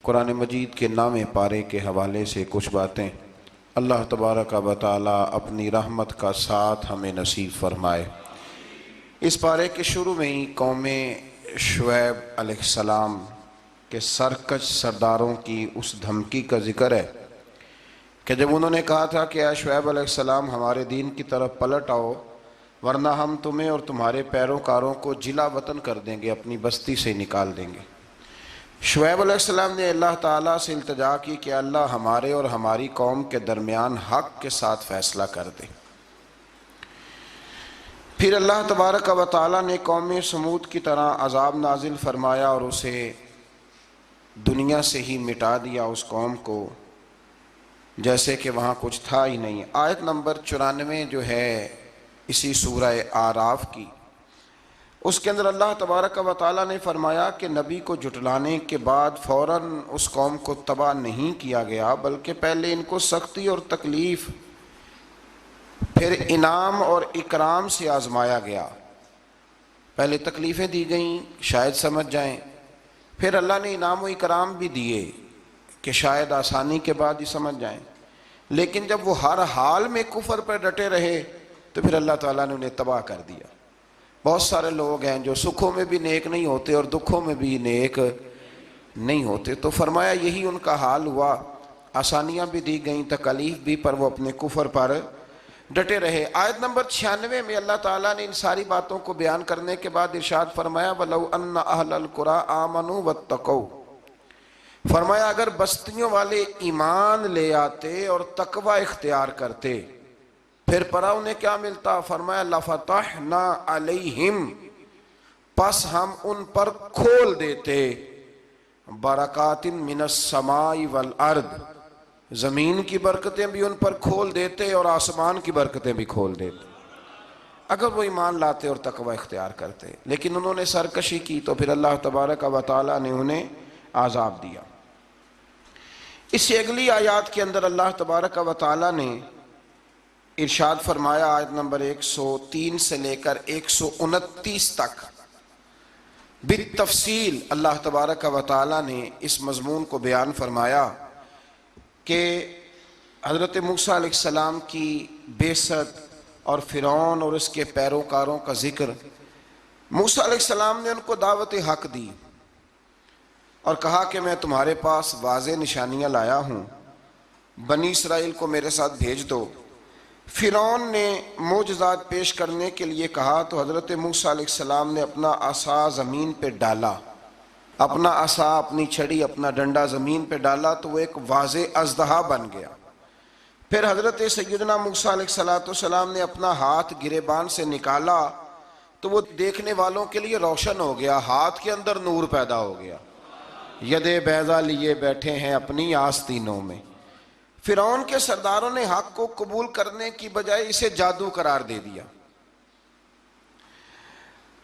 قرآن مجید کے نام پارے کے حوالے سے کچھ باتیں اللہ تبارک و تعالی اپنی رحمت کا ساتھ ہمیں نصیب فرمائے۔ اس پارے کے شروع میں ہی قوم شعیب علیہ السلام کے سرکش سرداروں کی اس دھمکی کا ذکر ہے کہ جب انہوں نے کہا تھا کہ اے شعیب علیہ السلام ہمارے دین کی طرف پلٹ آؤ ورنہ ہم تمہیں اور تمہارے پیروکاروں کو جلا وطن کر دیں گے، اپنی بستی سے نکال دیں گے۔ شعیب علیہ السلام نے اللہ تعالیٰ سے التجا کی کہ اللہ ہمارے اور ہماری قوم کے درمیان حق کے ساتھ فیصلہ کر دے۔ پھر اللہ تبارک و تعالیٰ نے قوم سمود کی طرح عذاب نازل فرمایا اور اسے دنیا سے ہی مٹا دیا، اس قوم کو، جیسے کہ وہاں کچھ تھا ہی نہیں۔ آیت نمبر 94 جو ہے اسی سورہ اعراف کی، اس کے اندر اللہ تبارک و تعالیٰ نے فرمایا کہ نبی کو جھٹلانے کے بعد فوراً اس قوم کو تباہ نہیں کیا گیا، بلکہ پہلے ان کو سختی اور تکلیف پھر انعام اور اکرام سے آزمایا گیا۔ پہلے تکلیفیں دی گئیں شاید سمجھ جائیں، پھر اللہ نے انعام و اکرام بھی دیے کہ شاید آسانی کے بعد ہی سمجھ جائیں، لیکن جب وہ ہر حال میں کفر پر ڈٹے رہے تو پھر اللہ تعالیٰ نے انہیں تباہ کر دیا۔ بہت سارے لوگ ہیں جو سکھوں میں بھی نیک نہیں ہوتے اور دکھوں میں بھی نیک نہیں ہوتے، تو فرمایا یہی ان کا حال ہوا، آسانیاں بھی دی گئیں، تکالیف بھی، پر وہ اپنے کفر پر ڈٹے رہے۔ آیت نمبر 96 میں اللہ تعالیٰ نے ان ساری باتوں کو بیان کرنے کے بعد ارشاد فرمایا وَلَوْ أَنَّ أَهْلَ الْقُرَىٰ آمَنُوا وَاتَّقَوْا، فرمایا اگر بستیوں والے ایمان لے آتے اور تقوی اختیار کرتے پھر پرا انہیں کیا ملتا؟ فرمایا لَفَتَحْنَا عَلَيْهِمْ، پس ہم ان پر کھول دیتے برکات من السماء والارض، زمین کی برکتیں بھی ان پر کھول دیتے اور آسمان کی برکتیں بھی کھول دیتے اگر وہ ایمان لاتے اور تقوی اختیار کرتے، لیکن انہوں نے سرکشی کی تو پھر اللہ تبارک و تعالیٰ نے انہیں عذاب دیا۔ اس سے اگلی آیات کے اندر اللہ تبارک و تعالیٰ نے ارشاد فرمایا آیت نمبر 103 سے لے کر 129 تک بالتفصیل اللہ تبارک و تعالیٰ نے اس مضمون کو بیان فرمایا کہ حضرت موسیٰ علیہ السلام کی بعثت اور فرعون اور اس کے پیروکاروں کا ذکر۔ موسیٰ علیہ السلام نے ان کو دعوت حق دی اور کہا کہ میں تمہارے پاس واضح نشانیاں لایا ہوں، بنی اسرائیل کو میرے ساتھ بھیج دو۔ فرعون نے معجزات پیش کرنے کے لیے کہا تو حضرت موسیٰ علیہ السلام نے اپنا عصا زمین پہ ڈالا، اپنا عصا، اپنی چھڑی، اپنا ڈنڈا زمین پہ ڈالا تو وہ ایک واضح اژدہا بن گیا۔ پھر حضرت سیدنا موسیٰ علیہ السلام نے اپنا ہاتھ گریبان سے نکالا تو وہ دیکھنے والوں کے لیے روشن ہو گیا، ہاتھ کے اندر نور پیدا ہو گیا، ید بیضا لیے بیٹھے ہیں اپنی آستینوں میں۔ فرعون کے سرداروں نے حق کو قبول کرنے کی بجائے اسے جادو قرار دے دیا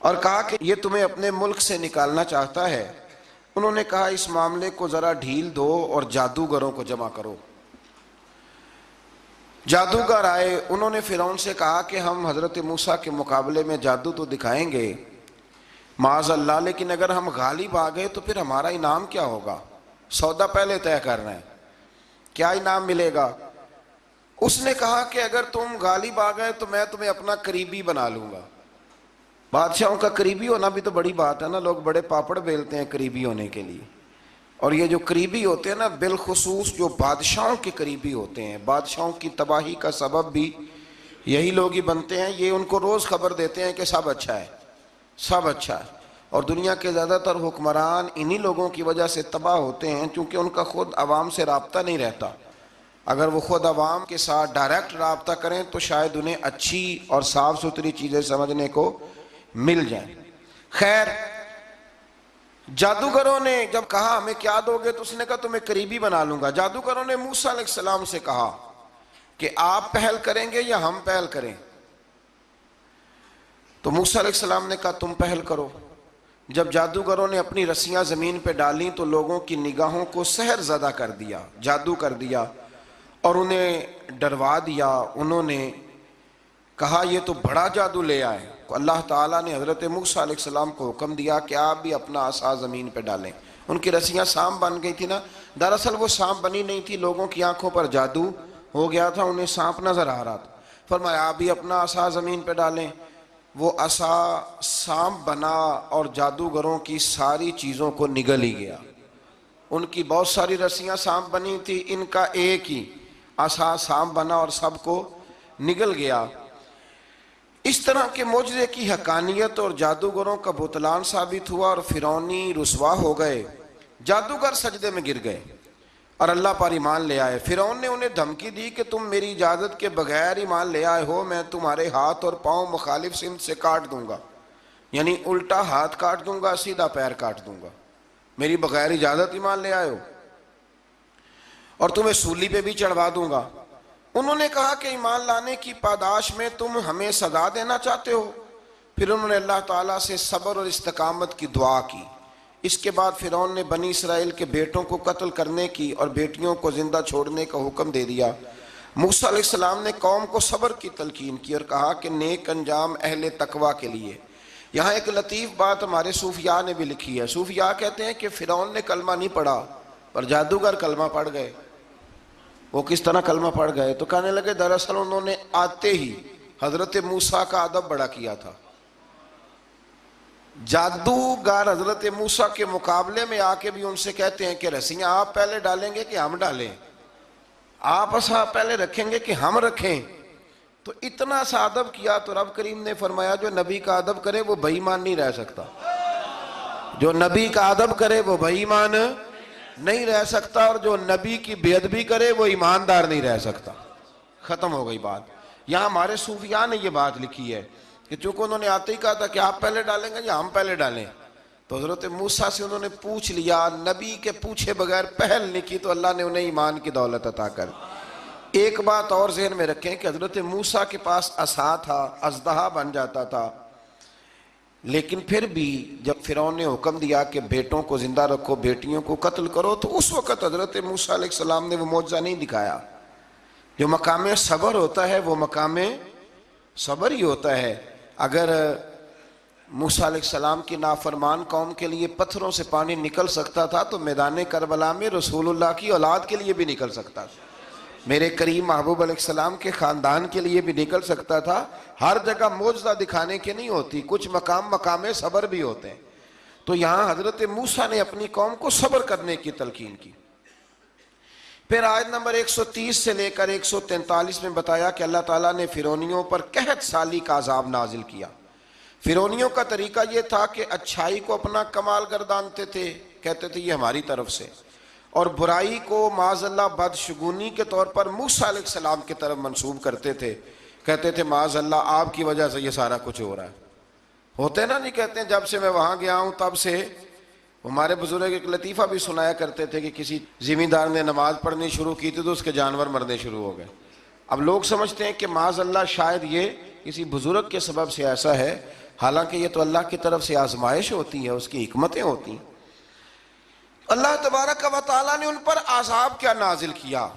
اور کہا کہ یہ تمہیں اپنے ملک سے نکالنا چاہتا ہے۔ انہوں نے کہا اس معاملے کو ذرا ڈھیل دو اور جادوگروں کو جمع کرو۔ جادوگر آئے، انہوں نے فرعون سے کہا کہ ہم حضرت موسیٰ کے مقابلے میں جادو تو دکھائیں گے معاذ اللہ، لیکن اگر ہم غالب آ گئے تو پھر ہمارا انعام کیا ہوگا؟ سودا پہلے طے کرنا ہے، کیا انعام ملے گا؟ اس نے کہا کہ اگر تم غالب آ گئے تو میں تمہیں اپنا قریبی بنا لوں گا۔ بادشاہوں کا قریبی ہونا بھی تو بڑی بات ہے نا، لوگ بڑے پاپڑ بیلتے ہیں قریبی ہونے کے لیے، اور یہ جو قریبی ہوتے ہیں نا، بالخصوص جو بادشاہوں کے قریبی ہوتے ہیں، بادشاہوں کی تباہی کا سبب بھی یہی لوگ ہی بنتے ہیں۔ یہ ان کو روز خبر دیتے ہیں کہ سب اچھا ہے، سب اچھا ہے، اور دنیا کے زیادہ تر حکمران انہی لوگوں کی وجہ سے تباہ ہوتے ہیں، چونکہ ان کا خود عوام سے رابطہ نہیں رہتا۔ اگر وہ خود عوام کے ساتھ ڈائریکٹ رابطہ کریں تو شاید انہیں اچھی اور صاف ستھری چیزیں سمجھنے کو مل جائیں۔ خیر، جادوگروں نے جب کہا ہمیں کیا دو گے تو اس نے کہا تمہیں قریبی بنا لوں گا۔ جادوگروں نے موسیٰ علیہ السلام سے کہا کہ آپ پہل کریں گے یا ہم پہل کریں؟ تو موسیٰ علیہ السلام نے کہا تم پہل کرو۔ جب جادوگروں نے اپنی رسیاں زمین پہ ڈالیں تو لوگوں کی نگاہوں کو سحر زدہ کر دیا، جادو کر دیا اور انہیں ڈروا دیا۔ انہوں نے کہا یہ تو بڑا جادو لے آئے۔ اللہ تعالیٰ نے حضرت موسیٰ علیہ السلام کو حکم دیا کہ آپ بھی اپنا عصا زمین پہ ڈالیں۔ ان کی رسیاں سانپ بن گئی تھی نا، دراصل وہ سانپ بنی نہیں تھی، لوگوں کی آنکھوں پر جادو ہو گیا تھا، انہیں سانپ نظر آ رہا تھا۔ فرمایا آپ بھی اپنا عصا زمین پہ ڈالیں، وہ عصا سانپ بنا اور جادوگروں کی ساری چیزوں کو نگل ہی گیا۔ ان کی بہت ساری رسیاں سانپ بنی تھی، ان کا ایک ہی عصا سانپ بنا اور سب کو نگل گیا۔ اس طرح کے معجزے کی حقانیت اور جادوگروں کا بطلان ثابت ہوا اور فرعونی رسوا ہو گئے، جادوگر سجدے میں گر گئے اور اللہ پر ایمان لے آئے۔ فرعون نے انہیں دھمکی دی کہ تم میری اجازت کے بغیر ایمان لے آئے ہو، میں تمہارے ہاتھ اور پاؤں مخالف سمت سے کاٹ دوں گا، یعنی الٹا ہاتھ کاٹ دوں گا، سیدھا پیر کاٹ دوں گا، میری بغیر اجازت ایمان لے آئے ہو، اور تمہیں سولی پہ بھی چڑھوا دوں گا۔ انہوں نے کہا کہ ایمان لانے کی پاداش میں تم ہمیں سزا دینا چاہتے ہو؟ پھر انہوں نے اللہ تعالیٰ سے صبر اور استقامت کی دعا کی۔ اس کے بعد فرعون نے بنی اسرائیل کے بیٹوں کو قتل کرنے کی اور بیٹیوں کو زندہ چھوڑنے کا حکم دے دیا۔ موسیٰ علیہ السلام نے قوم کو صبر کی تلقین کی اور کہا کہ نیک انجام اہل تقویٰ کے لیے۔ یہاں ایک لطیف بات ہمارے صوفیاء نے بھی لکھی ہے۔ صوفیاء کہتے ہیں کہ فرعون نے کلمہ نہیں پڑھا پر جادوگر کلمہ پڑھ گئے۔ وہ کس طرح کلمہ پڑھ گئے؟ تو کہنے لگے دراصل انہوں نے آتے ہی حضرت موسیٰ کا ادب بڑا کیا تھا۔ جادوگر حضرت موسیٰ کے مقابلے میں آ کے بھی ان سے کہتے ہیں کہ رسیاں آپ پہلے ڈالیں گے کہ ہم ڈالیں، آپ عصا پہلے رکھیں گے کہ ہم رکھیں؟ تو اتنا سا ادب کیا تو رب کریم نے فرمایا جو نبی کا ادب کرے وہ بے ایمان نہیں رہ سکتا، جو نبی کا ادب کرے وہ بے ایمان نہیں رہ سکتا، اور جو نبی کی بے ادبی کرے وہ ایماندار نہیں رہ سکتا۔ ختم ہو گئی بات۔ یہاں ہمارے صوفیاء نے یہ بات لکھی ہے کہ چونکہ انہوں نے آتے ہی کہا تھا کہ آپ پہلے ڈالیں گے یا ہم پہلے ڈالیں، تو حضرت موسیٰ سے انہوں نے پوچھ لیا، نبی کے پوچھے بغیر پہل نہیں کی، تو اللہ نے انہیں ایمان کی دولت عطا کر۔ ایک بات اور ذہن میں رکھیں کہ حضرت موسیٰ کے پاس عصا تھا، اژدہا بن جاتا تھا، لیکن پھر بھی جب فرعون نے حکم دیا کہ بیٹوں کو زندہ رکھو، بیٹیوں کو قتل کرو، تو اس وقت حضرت موسیٰ علیہ السلام نے وہ معجزہ نہیں دکھایا۔ جو مقام صبر ہوتا ہے وہ مقام صبر ہی ہوتا ہے۔ اگر موسیٰ علیہ السلام کی نافرمان قوم کے لیے پتھروں سے پانی نکل سکتا تھا تو میدان کربلا میں رسول اللہ کی اولاد کے لیے بھی نکل سکتا تھا، میرے کریم محبوب علیہ السلام کے خاندان کے لیے بھی نکل سکتا تھا۔ ہر جگہ معجزہ دکھانے کے نہیں ہوتی، کچھ مقام صبر بھی ہوتے ہیں۔ تو یہاں حضرت موسیٰ نے اپنی قوم کو صبر کرنے کی تلقین کی۔ پھر آیت نمبر 130 سے لے کر 143 میں بتایا کہ اللہ تعالیٰ نے فرعونیوں پر قحط سالی کا عذاب نازل کیا۔ فرعونیوں کا طریقہ یہ تھا کہ اچھائی کو اپنا کمال گردانتے تھے، کہتے تھے یہ ہماری طرف سے، اور برائی کو معاذ اللہ بدشگونی کے طور پر موسیٰ علیہ السلام کی طرف منسوب کرتے تھے، کہتے تھے معاذ اللہ آپ کی وجہ سے یہ سارا کچھ ہو رہا ہے۔ ہوتے نا، نہیں کہتے ہیں جب سے میں وہاں گیا ہوں تب سے۔ ہمارے بزرگ ایک لطیفہ بھی سنایا کرتے تھے کہ کسی زمیندار نے نماز پڑھنی شروع کی تھی تو اس کے جانور مرنے شروع ہو گئے۔ اب لوگ سمجھتے ہیں کہ معاذ اللہ شاید یہ کسی بزرگ کے سبب سے ایسا ہے، حالانکہ یہ تو اللہ کی طرف سے آزمائش ہوتی ہے، اس کی حکمتیں ہوتی ہیں۔ اللہ تبارک و تعالیٰ نے ان پر عذاب کیا نازل کیا؟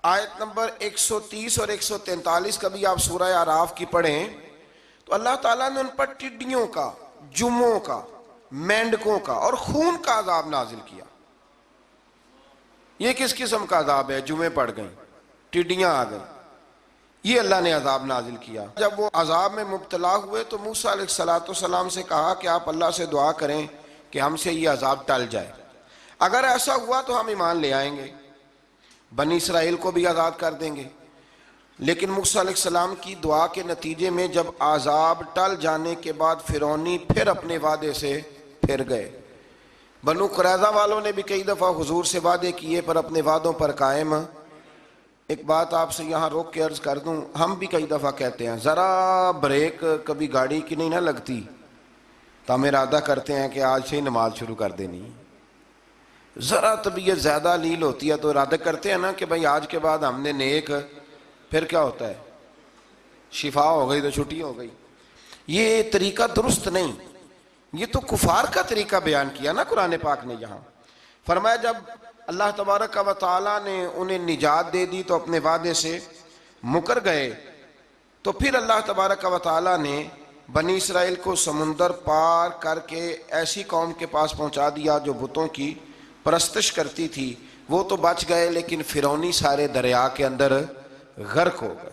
آیت نمبر 130 اور 143 کا بھی آپ سورہ اعراف کی پڑھیں تو اللہ تعالیٰ نے ان پر ٹڈیوں کا، جموں کا، مینڈکوں کا اور خون کا عذاب نازل کیا۔ یہ کس قسم کا عذاب ہے؟ جمعے پڑ گئیں، ٹڈیاں آ گئیں، یہ اللہ نے عذاب نازل کیا۔ جب وہ عذاب میں مبتلا ہوئے تو موسیٰ علیہ السلام سے کہا کہ آپ اللہ سے دعا کریں کہ ہم سے یہ عذاب ٹل جائے، اگر ایسا ہوا تو ہم ایمان لے آئیں گے، بنی اسرائیل کو بھی آزاد کر دیں گے۔ لیکن موسیٰ علیہ السلام کی دعا کے نتیجے میں جب عذاب ٹل جانے کے بعد فرعونی پھر اپنے وعدے سے پھر گئے۔ بنو قریظہ والوں نے بھی کئی دفعہ حضور سے وعدے کیے پر اپنے وعدوں پر قائم۔ ایک بات آپ سے یہاں روک کے عرض کر دوں، ہم بھی کئی دفعہ کہتے ہیں ذرا بریک کبھی گاڑی کی نہیں نہ لگتی تو ہم ارادہ کرتے ہیں کہ آج سے ہی نماز شروع کر دینی۔ ذرا طبیعت زیادہ لیل ہوتی ہے تو ارادہ کرتے ہیں نا کہ بھائی آج کے بعد ہم نے نیک، پھر کیا ہوتا ہے؟ شفا ہو گئی تو چھٹی ہو گئی۔ یہ طریقہ درست نہیں، یہ تو کفار کا طریقہ بیان کیا نا قرآن پاک نے۔ یہاں فرمایا جب اللہ تبارک و تعالیٰ نے انہیں نجات دے دی تو اپنے وعدے سے مکر گئے، تو پھر اللہ تبارک و تعالیٰ نے بنی اسرائیل کو سمندر پار کر کے ایسی قوم کے پاس پہنچا دیا جو بتوں کی پرستش کرتی تھی وہ تو بچ گئے، لیکن فرعونی سارے دریا کے اندر غرق ہو گئے۔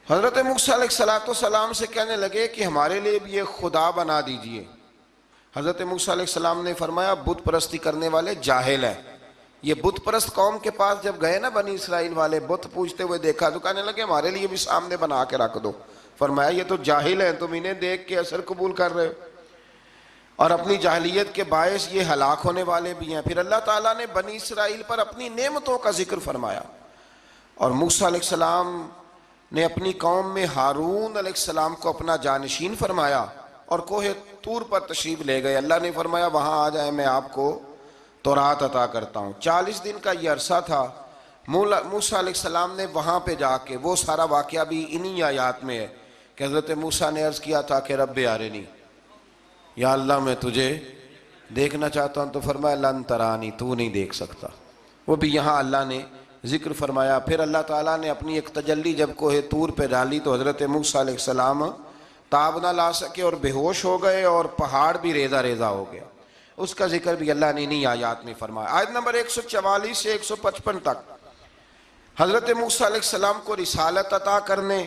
حضرت موسیٰ علیہ السلام سے کہنے لگے کہ ہمارے لیے بھی ایک خدا بنا دیجئے۔ حضرت موسیٰ علیہ السلام نے فرمایا بت پرستی کرنے والے جاہل ہیں۔ یہ بت پرست قوم کے پاس جب گئے نا بنی اسرائیل والے، بت پوجتے ہوئے دیکھا تو کہنے لگے ہمارے لیے بھی سامنے بنا کے رکھ دو۔ فرمایا یہ تو جاہل ہیں، تم انہیں دیکھ کے اثر قبول کر رہے ہو، اور اپنی جاہلیت کے باعث یہ ہلاک ہونے والے بھی ہیں۔ پھر اللہ تعالیٰ نے بنی اسرائیل پر اپنی نعمتوں کا ذکر فرمایا، اور موسیٰ علیہ السلام نے اپنی قوم میں ہارون علیہ السلام کو اپنا جانشین فرمایا اور کوہ طور پر تشریف لے گئے۔ اللہ نے فرمایا وہاں آ جائیں، میں آپ کو تورات عطا کرتا ہوں۔ 40 دن کا یہ عرصہ تھا۔ موسیٰ علیہ السلام نے وہاں پہ جا کے، وہ سارا واقعہ بھی انہی آیات میں ہے کہ حضرت موسیٰ نے عرض کیا تھا کہ رب ارنی، یا اللہ میں تجھے دیکھنا چاہتا ہوں، تو فرمایا لن ترانی، تو نہیں دیکھ سکتا۔ وہ بھی یہاں اللہ نے ذکر فرمایا۔ پھر اللہ تعالیٰ نے اپنی ایک تجلی جب کوہ طور پہ ڈالی تو حضرت موسیٰ علیہ السلام تاب نہ لا سکے اور بے ہوش ہو گئے، اور پہاڑ بھی ریزہ ریزہ ہو گیا۔ اس کا ذکر بھی اللہ نے انہی آیات میں فرمایا۔ آیت نمبر 144 سے 155 تک حضرت موسیٰ علیہ السلام کو رسالت عطا کرنے،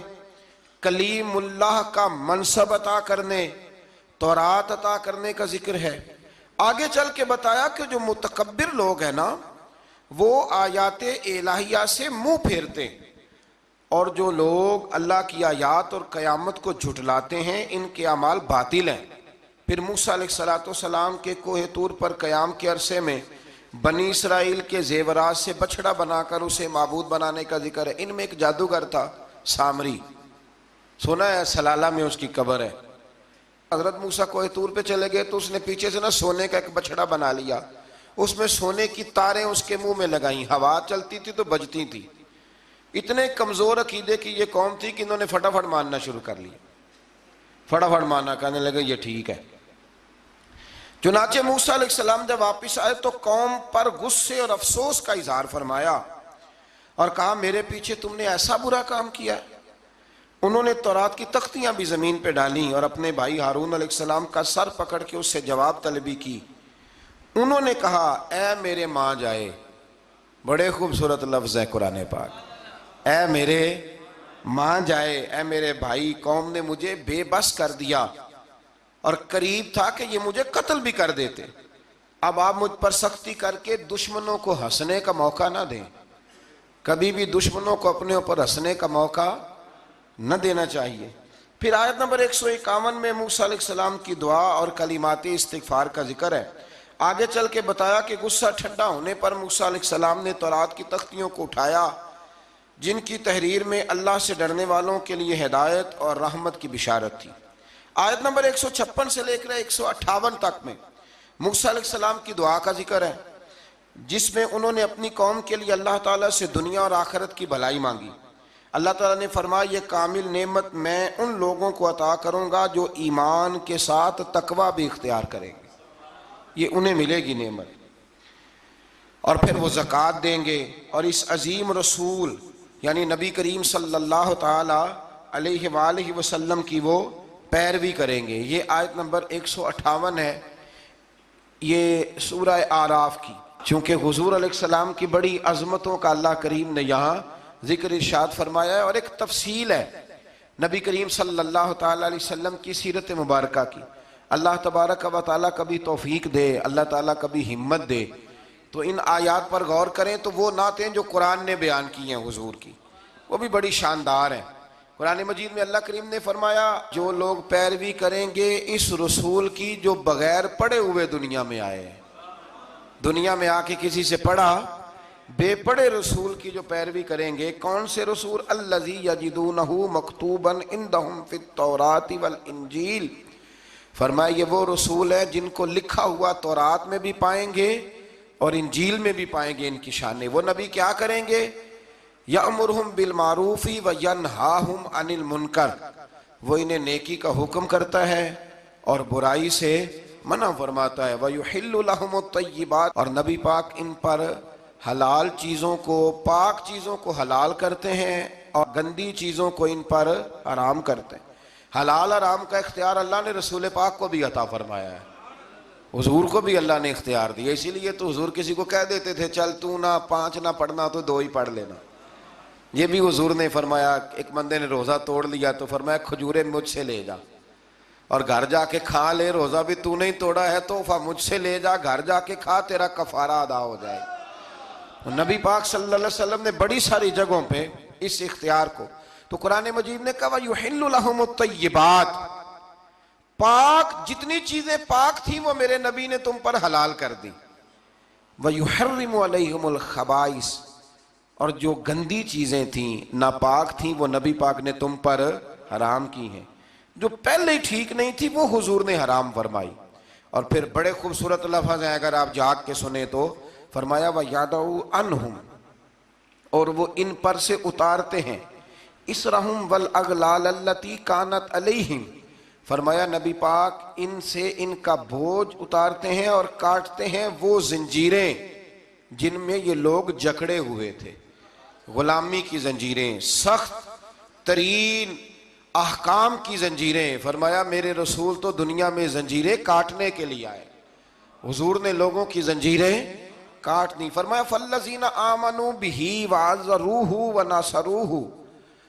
کلیم اللہ کا منصب عطا کرنے، تورات عطا کرنے کا ذکر ہے۔ آگے چل کے بتایا کہ جو متکبر لوگ ہیں نا، وہ آیات الہیہ سے منہ پھیرتے ہیں، اور جو لوگ اللہ کی آیات اور قیامت کو جھٹلاتے ہیں ان کے اعمال باطل ہیں۔ پھر موسیٰ علیہ السلام کے کوہ طور پر قیام کے عرصے میں بنی اسرائیل کے زیورات سے بچڑا بنا کر اسے معبود بنانے کا ذکر ہے۔ ان میں ایک جادوگر تھا سامری، سنا ہے سلالہ میں اس کی قبر ہے۔ حضرت موسیٰ کوہ طور پہ چلے گئے تو اس نے پیچھے سے نا سونے کا ایک بچڑا بنا لیا، اس میں سونے کی تاریں اس کے منہ میں لگائیں، ہوا چلتی تھی تو بجتی تھی۔ اتنے کمزور عقیدے کی یہ قوم تھی کہ انہوں نے فٹافٹ ماننا شروع کر لیا، فٹافٹ ماننا، کہنے لگے یہ ٹھیک ہے۔ چنانچہ موسیٰ علیہ السلام جب واپس آئے تو قوم پر غصے اور افسوس کا اظہار فرمایا اور کہا میرے پیچھے تم نے ایسا برا کام کیا۔ انہوں نے تورات کی تختیاں بھی زمین پہ ڈالیں اور اپنے بھائی ہارون علیہ السلام کا سر پکڑ کے اس سے جواب طلبی کی۔ انہوں نے کہا اے میرے ماں جائے، بڑے خوبصورت لفظ ہے قرآن پاک، اے میرے ماں جائے، اے میرے بھائی، قوم نے مجھے بے بس کر دیا اور قریب تھا کہ یہ مجھے قتل بھی کر دیتے۔ اب آپ مجھ پر سختی کر کے دشمنوں کو ہنسنے کا موقع نہ دیں، کبھی بھی دشمنوں کو اپنے اوپر ہنسنے کا موقع نہ دینا چاہیے۔ پھر آیت نمبر 151 میں موسیٰ علیہ السلام کی دعا اور کلمات استغفار کا ذکر ہے۔ آگے چل کے بتایا کہ غصہ ٹھنڈا ہونے پر موسیٰ علیہ السلام نے تورات کی تختیوں کو اٹھایا، جن کی تحریر میں اللہ سے ڈرنے والوں کے لیے ہدایت اور رحمت کی بشارت تھی۔ آیت نمبر 156 سے لے کر 158 تک میں موسیٰ علیہ السلام کی دعا کا ذکر ہے، جس میں انہوں نے اپنی قوم کے لیے اللہ تعالیٰ سے دنیا اور آخرت کی بھلائی مانگی۔ اللہ تعالیٰ نے فرمایا یہ کامل نعمت میں ان لوگوں کو عطا کروں گا جو ایمان کے ساتھ تقوی بھی اختیار کریں گے، یہ انہیں ملے گی نعمت، اور پھر وہ زکوٰۃ دیں گے اور اس عظیم رسول یعنی نبی کریم صلی اللہ تعالی علیہ وآلہ وسلم کی وہ پیروی کریں گے۔ یہ آیت نمبر 158 ہے، یہ سورہ آراف کی۔ چونکہ حضور علیہ السلام کی بڑی عظمتوں کا اللہ کریم نے یہاں ذکر ارشاد فرمایا ہے، اور ایک تفصیل ہے نبی کریم صلی اللہ تعالی علیہ وسلم کی سیرت مبارکہ کی۔ اللہ تبارک و تعالیٰ کبھی توفیق دے، اللہ تعالیٰ کبھی ہمت دے تو ان آیات پر غور کریں تو وہ نعتیں جو قرآن نے بیان کی ہیں حضور کی، وہ بھی بڑی شاندار ہیں۔ قرآن مجید میں اللہ کریم نے فرمایا جو لوگ پیروی کریں گے اس رسول کی جو بغیر پڑھے ہوئے دنیا میں آئے ہیں، دنیا میں آ کے کسی سے پڑھا، بے پڑھے رسول کی جو پیروی کریں گے۔ کون سے رسول؟ الذی یجدونہ مکتوبا عندہم فی التوراۃ والانجیل، فرمایا یہ وہ رسول ہے جن کو لکھا ہوا تورات میں بھی پائیں گے اور انجیل میں بھی پائیں گے ان کی شانیں۔ وہ نبی کیا کریں گے؟ یأمرہم بالمعروف وینہاہم عن المنکر، وہ انہیں نیکی کا حکم کرتا ہے اور برائی سے منع فرماتا ہے۔ ویحل لہم الطیبات، اور نبی پاک ان پر حلال چیزوں کو، پاک چیزوں کو حلال کرتے ہیں اور گندی چیزوں کو ان پر حرام کرتے ہیں۔ حلال حرام کا اختیار اللہ نے رسول پاک کو بھی عطا فرمایا ہے۔ حضور کو بھی اللہ نے اختیار دیا، اسی لیے تو حضور کسی کو کہہ دیتے تھے چل تو نہ 5 نہ پڑھنا تو 2 ہی پڑھ لینا۔ یہ بھی حضور نے فرمایا، ایک بندے نے روزہ توڑ لیا تو فرمایا کھجوریں مجھ سے لے جا اور گھر جا کے کھا لے، روزہ بھی تو نہیں توڑا ہے تحفہ مجھ سے لے جا، گھر جا کے کھا، تیرا کفارہ ادا ہو جائے۔ نبی پاک صلی اللہ علیہ وسلم نے بڑی ساری جگہوں پہ اس اختیار کو، تو قرآن مجید نے کہا وَيُحِلُّ لَهُمُ الطَّيِّبَاتِ، پاک جتنی چیزیں پاک تھیں وہ میرے نبی نے تم پر حلال کر دی، وَيُحَرِّمُ عَلَيْهِمُ الْخَبَائِثِ، اور جو گندی چیزیں تھیں ناپاک تھیں وہ نبی پاک نے تم پر حرام کی ہیں، جو پہلے ہی ٹھیک نہیں تھی وہ حضور نے حرام فرمائی۔ اور پھر بڑے خوبصورت لفظ ہیں، اگر آپ جاگ کے سنیں تو فرمایا وَيَدَعُ عَنْهُمْ، اور وہ ان پر سے اتارتے ہیں، اِسْرَهُمْ وَالْأَغْلَالَ الَّتِي كَانَتْ عَلَيْهِمْ، فرمایا نبی پاک ان سے ان کا بوجھ اتارتے ہیں اور کاٹتے ہیں وہ زنجیریں جن میں یہ لوگ جکڑے ہوئے تھے، غلامی کی زنجیریں، سخت ترین احکام کی زنجیریں۔ فرمایا میرے رسول تو دنیا میں زنجیریں کاٹنے کے لیے آئے، حضور نے لوگوں کی زنجیریں کاٹ دی۔ فرمایا فَالَّذِينَ آمَنُوا بِهِ وَعَزَّرُوهُ وَنَصَرُوهُ،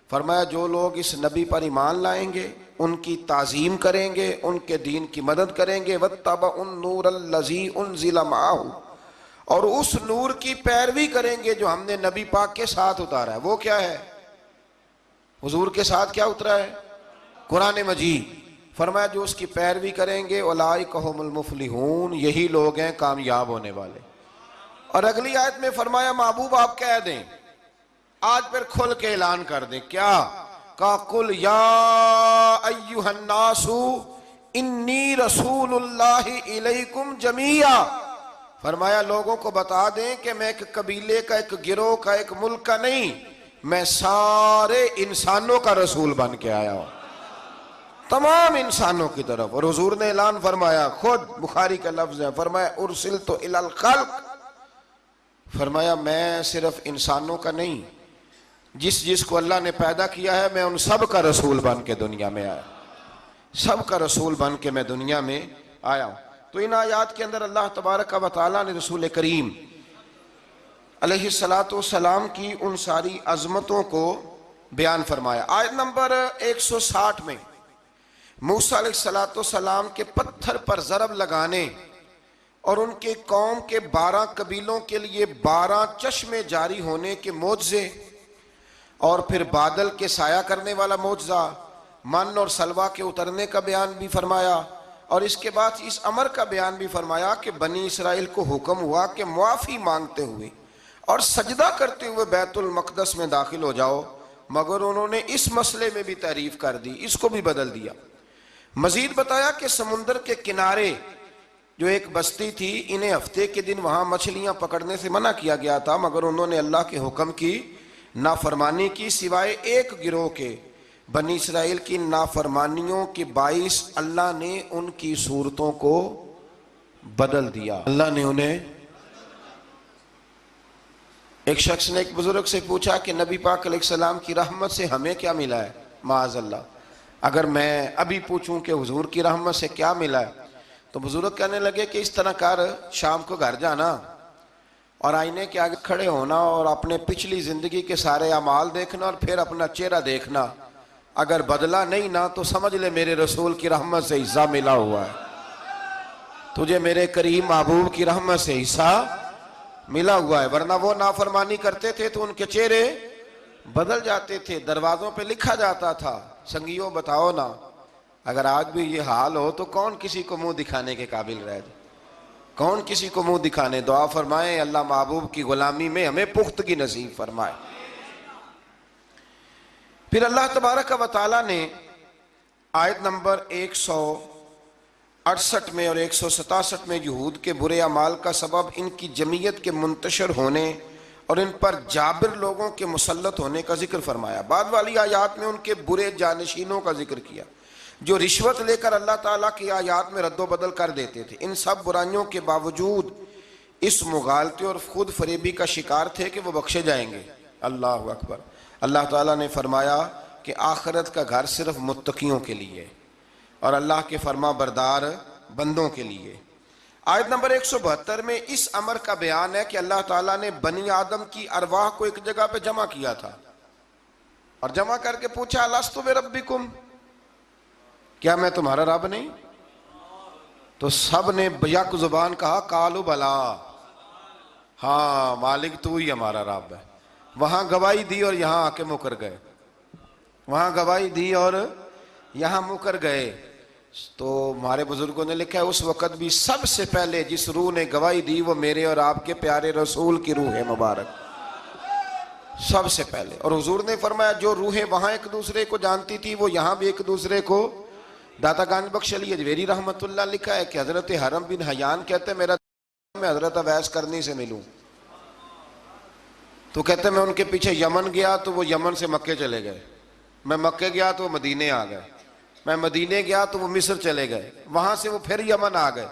فرمایا جو لوگ اس نبی پر ایمان لائیں گے، ان کی تعظیم کریں گے، ان کے دین کی مدد کریں گے، وَاتَّبَعُوا النُّورَ الَّذِي أُنزِلَ مَعَهُ، اور اس نور کی پیروی کریں گے جو ہم نے نبی پاک کے ساتھ اتارا ہے۔ وہ کیا ہے؟ حضور کے ساتھ کیا اترا ہے؟ قرآن مجید۔ فرمایا جو اس کی پیروی کریں گے اولئک ھم المفلحون، یہی لوگ ہیں کامیاب ہونے والے۔ اور اگلی آیت میں فرمایا محبوب آپ کہہ دیں، آج پھر کھل کے اعلان کر دیں، کیا کہا قل یا ایھا الناس انی رسول اللہ الیکم جمیعا، فرمایا لوگوں کو بتا دیں کہ میں ایک قبیلے کا، ایک گروہ کا، ایک ملک کا نہیں، میں سارے انسانوں کا رسول بن کے آیا ہوں، تمام انسانوں کی طرف۔ اور حضور نے اعلان فرمایا، خود بخاری کا لفظ ہے، فرمایا ارسلت الی الخلق، فرمایا میں صرف انسانوں کا نہیں، جس کو اللہ نے پیدا کیا ہے میں ان سب کا رسول بن کے دنیا میں آیا، سب کا رسول بن کے میں دنیا میں آیا ہوں۔ تو ان آیات کے اندر اللہ تبارک و تعالیٰ نے رسول کریم علیہ السلام کی ان ساری عظمتوں کو بیان فرمایا۔ آیت نمبر 160 میں موسیٰ علیہ السلام کے پتھر پر ضرب لگانے اور ان کے قوم کے 12 قبیلوں کے لیے 12 چشمے جاری ہونے کے معجزے، اور پھر بادل کے سایہ کرنے والا معجزہ، من اور سلوہ کے اترنے کا بیان بھی فرمایا، اور اس کے بعد اس امر کا بیان بھی فرمایا کہ بنی اسرائیل کو حکم ہوا کہ معافی مانگتے ہوئے اور سجدہ کرتے ہوئے بیت المقدس میں داخل ہو جاؤ، مگر انہوں نے اس مسئلے میں بھی تحریف کر دی، اس کو بھی بدل دیا۔ مزید بتایا کہ سمندر کے کنارے جو ایک بستی تھی، انہیں ہفتے کے دن وہاں مچھلیاں پکڑنے سے منع کیا گیا تھا، مگر انہوں نے اللہ کے حکم کی نافرمانی کی، سوائے ایک گروہ کے۔ بنی اسرائیل کی نافرمانیوں کے باعث اللہ نے ان کی صورتوں کو بدل دیا، اللہ نے انہیں۔ ایک شخص نے ایک بزرگ سے پوچھا کہ نبی پاک علیہ السلام کی رحمت سے ہمیں کیا ملا ہے؟ معاذ اللہ، اگر میں ابھی پوچھوں کہ حضور کی رحمت سے کیا ملا ہے، تو بزرگ کہنے لگے کہ اس طرح کر، شام کو گھر جانا اور آئینے کے آگے کھڑے ہونا اور اپنے پچھلی زندگی کے سارے اعمال دیکھنا اور پھر اپنا چہرہ دیکھنا، اگر بدلا نہیں نا تو سمجھ لے میرے رسول کی رحمت سے حصہ ملا ہوا ہے، تجھے میرے کریم محبوب کی رحمت سے حصہ ملا ہوا ہے۔ ورنہ وہ نافرمانی کرتے تھے تو ان کے چہرے بدل جاتے تھے، دروازوں پہ لکھا جاتا تھا۔ سنگیوں بتاؤ نا، اگر آج بھی یہ حال ہو تو کون کسی کو منہ دکھانے کے قابل رہ جائے؟ کون کسی کو منہ دکھانے؟ دعا فرمائیں اللہ محبوب کی غلامی میں ہمیں پختگی نصیب فرمائے۔ پھر اللہ تبارک و تعالیٰ نے آیت نمبر 168 میں اور 167 میں یہود کے برے اعمال کا سبب ان کی جمعیت کے منتشر ہونے اور ان پر جابر لوگوں کے مسلط ہونے کا ذکر فرمایا۔ بعد والی آیات میں ان کے برے جانشینوں کا ذکر کیا جو رشوت لے کر اللہ تعالیٰ کی آیات میں رد و بدل کر دیتے تھے۔ ان سب برائیوں کے باوجود اس مغالطے اور خود فریبی کا شکار تھے کہ وہ بخشے جائیں گے۔ اللہ اکبر۔ اللہ تعالیٰ نے فرمایا کہ آخرت کا گھر صرف متقیوں کے لیے اور اللہ کے فرما بردار بندوں کے لیے۔ آیت نمبر 172 میں اس امر کا بیان ہے کہ اللہ تعالیٰ نے بنی آدم کی ارواح کو ایک جگہ پہ جمع کیا تھا اور جمع کر کے پوچھا الستو بربکم، کیا میں تمہارا رب نہیں؟ تو سب نے بیک زبان کہا قالوا بلا، ہاں مالک تو ہی ہمارا رب ہے۔ وہاں گواہی دی اور یہاں آ کے مکر گئے، وہاں گواہی دی اور یہاں مکر گئے۔ تو ہمارے بزرگوں نے لکھا ہے اس وقت بھی سب سے پہلے جس روح نے گواہی دی وہ میرے اور آپ کے پیارے رسول کی روح ہے مبارک، سب سے پہلے۔ اور حضور نے فرمایا جو روحیں وہاں ایک دوسرے کو جانتی تھی وہ یہاں بھی ایک دوسرے کو۔ داتا گنج بخش علی اجویری رحمت اللہ لکھا ہے کہ حضرت حرم بن حیان کہتے ہیں میرا میں حضرت اویس کرنی سے ملوں، تو کہتے ہیں میں ان کے پیچھے یمن گیا تو وہ یمن سے مکے چلے گئے، میں مکے گیا تو وہ مدینے آ گئے، میں مدینے گیا تو وہ مصر چلے گئے، وہاں سے وہ پھر یمن آ گئے۔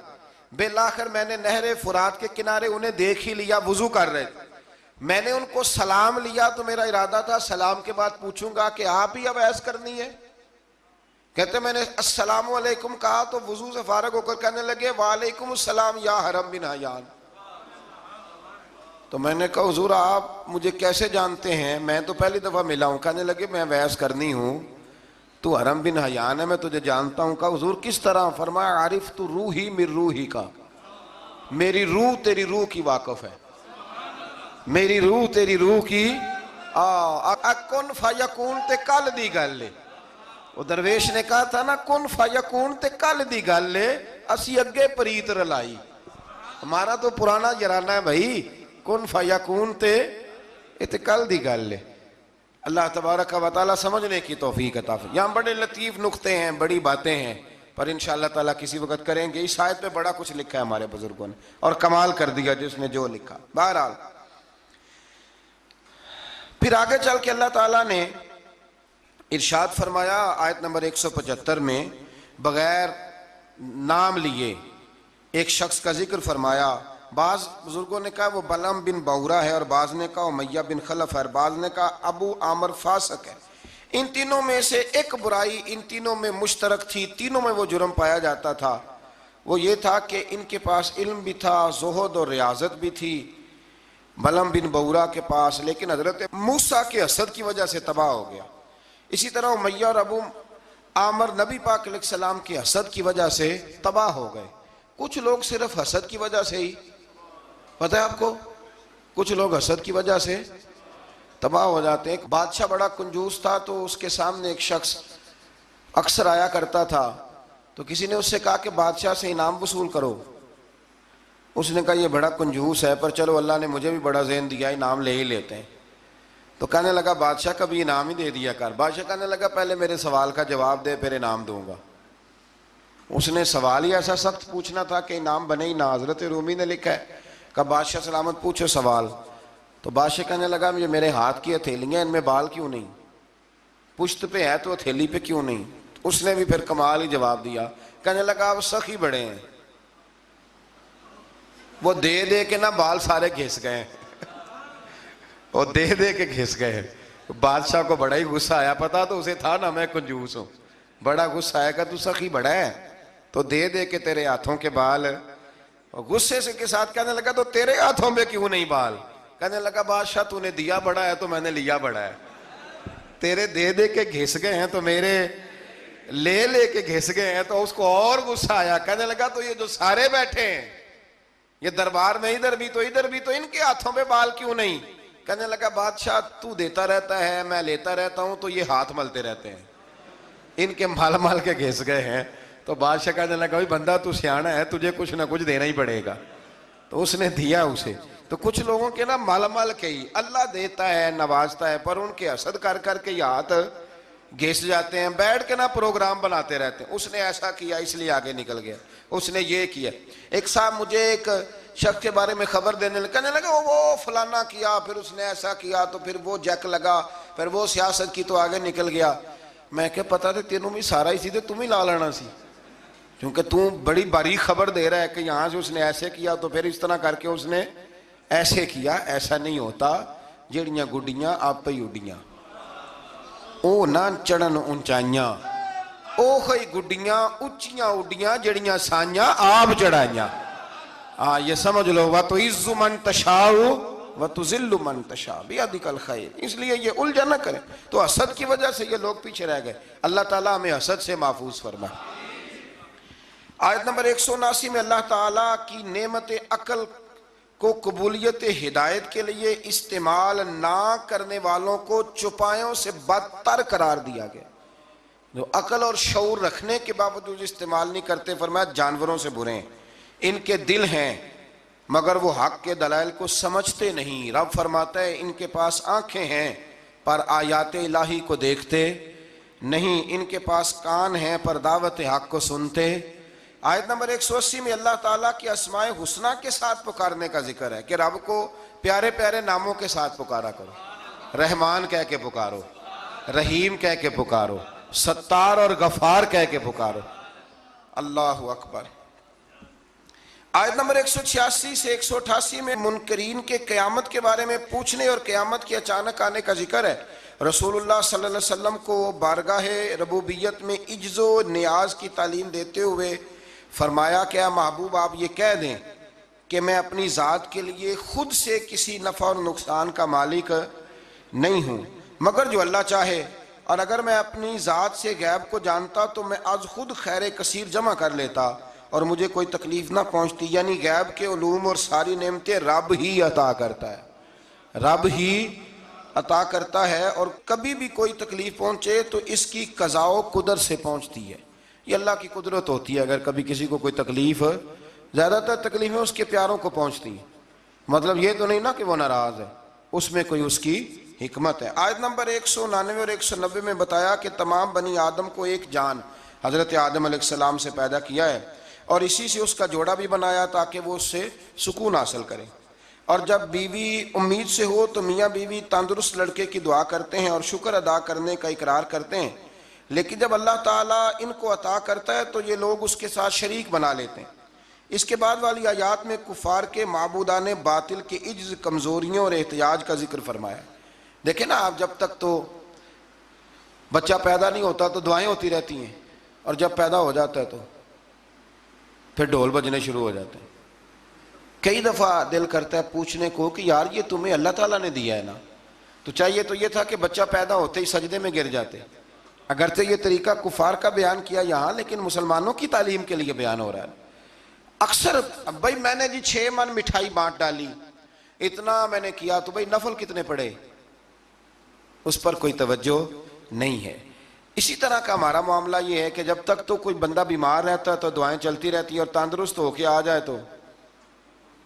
بالآخر میں نے نہر فرات کے کنارے انہیں دیکھ ہی لیا، وضو کر رہے تھے، میں نے ان کو سلام لیا تو میرا ارادہ تھا سلام کے بعد پوچھوں گا کہ آپ ہی اویس کرنی ہے؟ کہتے میں نے السلام علیکم کہا تو وضو سے فارغ ہو کر کہنے لگے وعلیکم السلام یا حرم بن حیان۔ تو میں نے کہا حضور آپ مجھے کیسے جانتے ہیں؟ میں تو پہلی دفعہ ملا ہوں۔ کہنے لگے میں اویس کرنی ہوں، تو حرم بن حیان ہے، میں تجھے جانتا ہوں۔ کہا حضور کس طرح؟ فرمایا عارف تو روحی من روحی کا، میری روح تیری روح کی واقف ہے، میری روح تیری روح کی کن فیکون تے کل دی گل لے۔ وہ درویش نے کہا تھا نا کن فیکون تے کل دی گل لے، اسی اگے پریت رلائی۔ ہمارا تو پرانا جرانہ ہے بھائی، کن فیکون تے کل دی گل لے۔ اللہ تبارک و تعالیٰ سمجھنے کی توفیق عطا فرمائے۔ یہاں بڑے لطیف نقطے ہیں، بڑی باتیں ہیں، پر انشاءاللہ تعالیٰ کسی وقت کریں گے۔ اس آیت پہ بڑا کچھ لکھا ہے ہمارے بزرگوں نے اور کمال کر دیا جس نے جو لکھا۔ بہرحال پھر آگے چل کے اللہ تعالیٰ نے ارشاد فرمایا آیت نمبر 175 میں بغیر نام لیے ایک شخص کا ذکر فرمایا۔ بعض بزرگوں نے کہا وہ بلم بن بورا ہے، اور بعض نے کہا امیہ بن خلف ہے، اور بعض نے کہا ابو عامر فاسق ہے۔ ان تینوں میں سے ایک برائی ان تینوں میں مشترک تھی، تینوں میں وہ جرم پایا جاتا تھا، وہ یہ تھا کہ ان کے پاس علم بھی تھا، زہد اور ریاضت بھی تھی بلم بن بورا کے پاس، لیکن حضرت موسیٰ کے حسد کی وجہ سے تباہ ہو گیا۔ اسی طرح امیہ اور ابو عامر نبی پاک علیہ السلام کے حسد کی وجہ سے تباہ ہو گئے۔ کچھ لوگ صرف حسد کی وجہ سے ہی، پتہ ہے آپ کو، کچھ لوگ حسد کی وجہ سے تباہ ہو جاتے ہیں۔ ایک بادشاہ بڑا کنجوس تھا، تو اس کے سامنے ایک شخص اکثر آیا کرتا تھا، تو کسی نے اس سے کہا کہ بادشاہ سے انعام وصول کرو۔ اس نے کہا یہ بڑا کنجوس ہے، پر چلو اللہ نے مجھے بھی بڑا ذہن دیا، انعام لے ہی لیتے ہیں۔ تو کہنے لگا بادشاہ کا بھی انعام ہی دے دیا کر۔ بادشاہ کہنے لگا پہلے میرے سوال کا جواب دے پھر انعام دوں گا۔ اس نے سوال ہی ایسا سخت پوچھنا تھا کہ انعام بنے ہی نہ۔ حضرت رومی نے لکھا ہے کہ بادشاہ سلامت پوچھو سوال۔ تو بادشاہ کہنے لگا یہ میرے ہاتھ کی ہتھیلیاں، ان میں بال کیوں نہیں؟ پشت پہ ہے تو ہتھیلی پہ کیوں نہیں؟ اس نے بھی پھر کمال ہی جواب دیا، کہنے لگا آپ سخی بڑے ہیں، وہ دے دے کے نا بال سارے گھس گئے ہیں، وہ دے دے کے گھس گئے ہیں۔ بادشاہ کو بڑا ہی غصہ آیا، پتا تو اسے تھا نا میں کنجوس ہوں، بڑا غصہ آیا کہ تو سخی بڑا ہے تو دے دے کے تیرے ہاتھوں کے بال۔ غصے سے کے ساتھ کہنے لگا تو تیرے ہاتھوں میں کیوں نہیں بال؟ کہنے لگا بادشاہ تو نے دیا بڑا ہے تو میں نے لیا بڑا ہے، تیرے دے دے کے گھس گئے ہیں تو میرے لے لے کے گھس گئے ہیں۔ تو اس کو اور غصہ آیا، کہنے لگا تو یہ جو سارے بیٹھے ہیں یہ دربار میں ادھر بھی تو ان کے ہاتھوں پہ بال کیوں نہیں؟ کہنے لگا بادشاہ تو دیتا رہتا ہے میں لیتا رہتا ہوں تو یہ ہاتھ ملتے رہتے ہیں، ان کے مال مال کے گھس گئے ہیں۔ تو بادشاہ کہنے لگا بھائی بندہ تو سیانا ہے، تجھے کچھ نہ کچھ دینا ہی پڑے گا۔ تو اس نے دیا اسے۔ تو کچھ لوگوں کے نا مال مال کے ہی اللہ دیتا ہے نوازتا ہے، پر ان کے حسد کر کر کے یہ ہاتھ گھس جاتے ہیں، بیٹھ کے نا پروگرام بناتے رہتے ہیں، اس نے ایسا کیا اس لیے آگے نکل گیا، اس نے یہ کیا۔ ایک صاحب مجھے ایک شخص کے بارے میں خبر دینے لگا، کہنے لگا وہ فلانا کیا، پھر اس نے ایسا کیا، تو پھر وہ جیک لگا، پھر وہ سیاست کی تو آگے نکل گیا۔ میں کہ پتا تھے تینوں میں سارا ہی سی تھے، تم ہی لا لینا سی، کیونکہ تم بڑی باریک خبر دے رہا ہے کہ یہاں سے اس نے ایسے کیا تو پھر اس طرح کر کے اس نے ایسے کیا۔ ایسا نہیں ہوتا، جڑیاں گڈیاں آپ ہی اڈیاں، او نہ چڑھن اونچائیاں، او ہی گڈیاں اچیاں اڈیاں جڑیاں سائیاں آپ چڑھائیاں۔ یہ سمجھ لو وَتُعِزُّ مَن تَشَاءُ وَتُذِلُّ مَن تَشَاءُ بِيَدِكَ الْخَيْرُ، اس لیے یہ الجھن نہ کریں۔ تو حسد کی وجہ سے یہ لوگ پیچھے رہ گئے، اللہ تعالیٰ ہمیں حسد سے محفوظ فرمائے۔ آیت نمبر 179 میں اللہ تعالیٰ کی نعمت عقل کو قبولیت ہدایت کے لیے استعمال نہ کرنے والوں کو چوپایوں سے بدتر قرار دیا گیا۔ جو عقل اور شعور رکھنے کے باوجود استعمال نہیں کرتے، فرمایا جانوروں سے برے ہیں، ان کے دل ہیں مگر وہ حق کے دلائل کو سمجھتے نہیں۔ رب فرماتا ہے ان کے پاس آنکھیں ہیں پر آیات الہی کو دیکھتے نہیں، ان کے پاس کان ہیں پر دعوت حق کو سنتے۔ آیت نمبر 180 میں اللہ تعالیٰ کی اسماء حسنہ کے ساتھ پکارنے کا ذکر ہے کہ رب کو پیارے پیارے ناموں کے ساتھ پکارا کرو، رحمان کہہ کے پکارو، رحیم کہہ کے پکارو، ستار اور غفار کہہ کے پکارو۔ اللہ اکبر۔ آیت نمبر 186 سے 188 میں منکرین کے قیامت کے بارے میں پوچھنے اور قیامت کے اچانک آنے کا ذکر ہے۔ رسول اللہ صلی اللہ علیہ وسلم کو بارگاہ ربوبیت میں عجز و نیاز کی تعلیم دیتے ہوئے فرمایا کہ اے محبوب آپ یہ کہہ دیں کہ میں اپنی ذات کے لیے خود سے کسی نفع اور نقصان کا مالک نہیں ہوں مگر جو اللہ چاہے، اور اگر میں اپنی ذات سے غیب کو جانتا تو میں از خود خیر کثیر جمع کر لیتا اور مجھے کوئی تکلیف نہ پہنچتی۔ یعنی غیب کے علوم اور ساری نعمتیں رب ہی عطا کرتا ہے، رب ہی عطا کرتا ہے، اور کبھی بھی کوئی تکلیف پہنچے تو اس کی قضاء و قدر سے پہنچتی ہے، یہ اللہ کی قدرت ہوتی ہے۔ اگر کبھی کسی کو کوئی تکلیف، زیادہ تر تکلیفیں اس کے پیاروں کو پہنچتی ہیں، مطلب یہ تو نہیں نا کہ وہ ناراض ہے، اس میں کوئی اس کی حکمت ہے۔ آیت نمبر 199 اور 190 میں بتایا کہ تمام بنی آدم کو ایک جان حضرت آدم علیہ السلام سے پیدا کیا ہے اور اسی سے اس کا جوڑا بھی بنایا تاکہ وہ اس سے سکون حاصل کرے، اور جب بیوی امید سے ہو تو میاں بیوی تندرست لڑکے کی دعا کرتے ہیں اور شکر ادا کرنے کا اقرار کرتے ہیں، لیکن جب اللہ تعالیٰ ان کو عطا کرتا ہے تو یہ لوگ اس کے ساتھ شریک بنا لیتے ہیں۔ اس کے بعد والی آیات میں کفار کے معبودان باطل کے عجز، کمزوریوں اور احتیاج کا ذکر فرمایا۔ دیکھیں نا آپ، جب تک تو بچہ پیدا نہیں ہوتا تو دعائیں ہوتی رہتی ہیں، اور جب پیدا ہو جاتا ہے تو پھر ڈھول بجنے شروع ہو جاتے ہیں۔ کئی دفعہ دل کرتا ہے پوچھنے کو کہ یار یہ تمہیں اللہ تعالیٰ نے دیا ہے نا، تو چاہیے تو یہ تھا کہ بچہ پیدا ہوتے ہی سجدے میں گر جاتے۔ اگرچہ یہ طریقہ کفار کا بیان کیا یہاں، لیکن مسلمانوں کی تعلیم کے لیے بیان ہو رہا ہے۔ اکثر بھائی میں نے 6 من مٹھائی بانٹ ڈالی، اتنا میں نے کیا، تو بھائی نفل کتنے پڑے، اس پر کوئی توجہ نہیں ہے۔ اسی طرح کا ہمارا معاملہ یہ ہے کہ جب تک تو کوئی بندہ بیمار رہتا ہے تو دعائیں چلتی رہتی ہیں، اور تندرست ہو کے آ جائے تو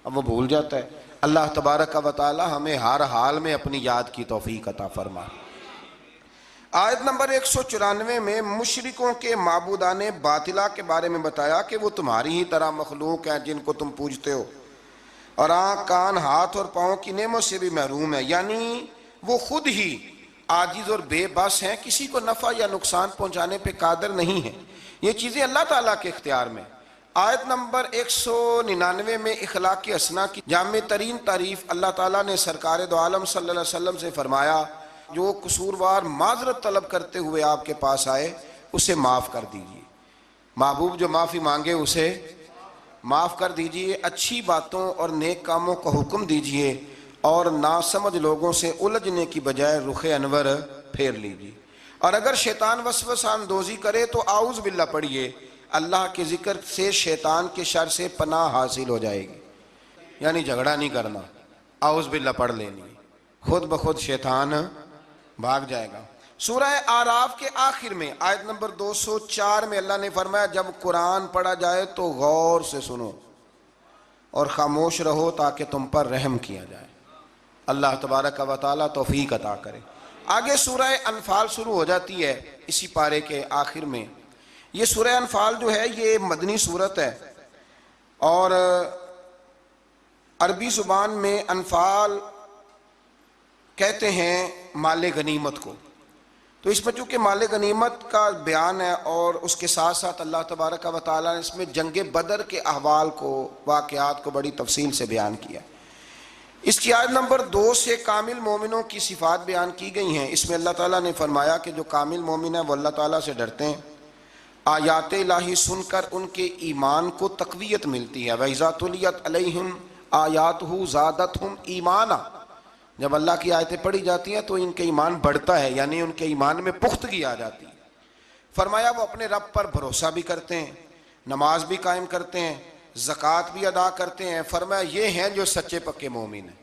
اب وہ بھول جاتا ہے۔ اللہ تبارک و تعالی ہمیں ہر حال میں اپنی یاد کی توفیق عطا فرمائے۔ آیت نمبر 194 میں مشرکوں کے معبودان باطلہ کے بارے میں بتایا کہ وہ تمہاری ہی طرح مخلوق ہیں جن کو تم پوجتے ہو، اور آنکھ، کان، ہاتھ اور پاؤں کی نعمت سے بھی محروم ہے، یعنی وہ خود ہی عاجز اور بے بس ہیں، کسی کو نفع یا نقصان پہنچانے پہ قادر نہیں ہیں، یہ چیزیں اللہ تعالیٰ کے اختیار میں۔ آیت نمبر 199 میں اخلاق حسنہ کی جامع ترین تعریف اللہ تعالیٰ نے سرکار دو عالم صلی اللہ علیہ وسلم سے فرمایا، جو قصوروار معذرت طلب کرتے ہوئے آپ کے پاس آئے اسے معاف کر دیجیے۔ محبوب جو معافی مانگے اسے معاف کر دیجیے، اچھی باتوں اور نیک کاموں کا حکم دیجیے، اور ناسمجھ لوگوں سے الجھنے کی بجائے رخ انور پھیر لیجیے، اور اگر شیطان وسوسہ اندوزی کرے تو اعوذ باللہ پڑھیے، اللہ کے ذکر سے شیطان کے شر سے پناہ حاصل ہو جائے گی۔ یعنی جھگڑا نہیں کرنا، اعوذ باللہ پڑھ لینی، خود بخود شیطان بھاگ جائے گا۔ سورہ اعراف کے آخر میں آیت نمبر 204 میں اللہ نے فرمایا، جب قرآن پڑھا جائے تو غور سے سنو اور خاموش رہو تاکہ تم پر رحم کیا جائے۔ اللہ تبارک و تعالیٰ توفیق عطا کرے۔ آگے سورہ انفال شروع ہو جاتی ہے اسی پارے کے آخر میں۔ یہ سورہ انفال جو ہے یہ مدنی سورت ہے، اور عربی زبان میں انفال کہتے ہیں مال غنیمت کو۔ تو اس میں چونکہ مال غنیمت کا بیان ہے، اور اس کے ساتھ ساتھ اللہ تبارک و تعالیٰ نے اس میں جنگ بدر کے احوال کو، واقعات کو بڑی تفصیل سے بیان کیا۔ اس کی آیت نمبر 2 سے کامل مومنوں کی صفات بیان کی گئی ہیں۔ اس میں اللہ تعالیٰ نے فرمایا کہ جو کامل مومن ہیں وہ اللہ تعالیٰ سے ڈرتے ہیں، آیات الہی سن کر ان کے ایمان کو تقویت ملتی ہے. وَإِذَا تُلِيَتْ عَلَيْهِمْ آیاتُهُ زَادَتْهُمْ ایمانا. جب اللہ کی آیتیں پڑھی جاتی ہیں تو ان کے ایمان بڑھتا ہے، یعنی ان کے ایمان میں پختگی آ جاتی ہے. فرمایا وہ اپنے رب پر بھروسہ بھی کرتے ہیں، نماز بھی قائم کرتے ہیں، زکوٰۃ بھی ادا کرتے ہیں. فرمایا یہ ہیں جو سچے پکے مومن ہیں.